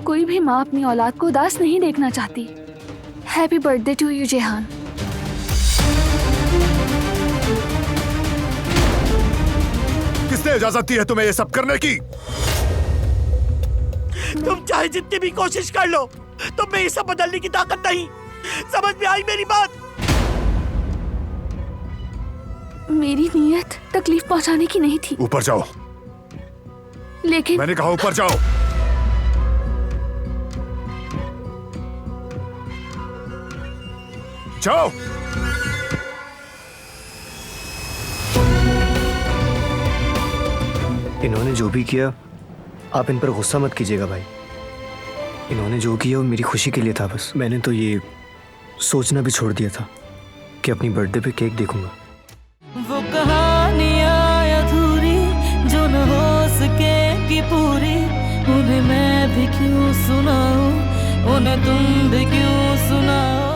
कोई भी माँ अपनी औलाद को उदास नहीं देखना चाहती। Happy birthday to you Jehan. किसने इजाजत दी है तुम्हें ये सब करने की? तुम चाहे जितनी भी कोशिश कर लो, तुम में ये सब बदलने की ताकत नहीं। समझ में आई मेरी बात? मेरी नीयत तकलीफ पहुंचाने की नहीं थी। ऊपर जाओ। लेकिन मैंने कहा ऊपर जाओ। जाओ। इन्होंने जो भी किया, आप इन पर गुस्सा मत कीजिएगा भाई। इन्होंने जो किया वो मेरी खुशी के लिए था बस। मैंने तो ये सोचना भी छोड़ दिया था कि अपनी बर्थडे पे केक देखूंगा। वो कहानियाँ अधूरी जो न हो सके कि पूरी, उन्हें मैं भी क्यों सुनाऊं, उन्हें तुम भी क्यों सुनाओ।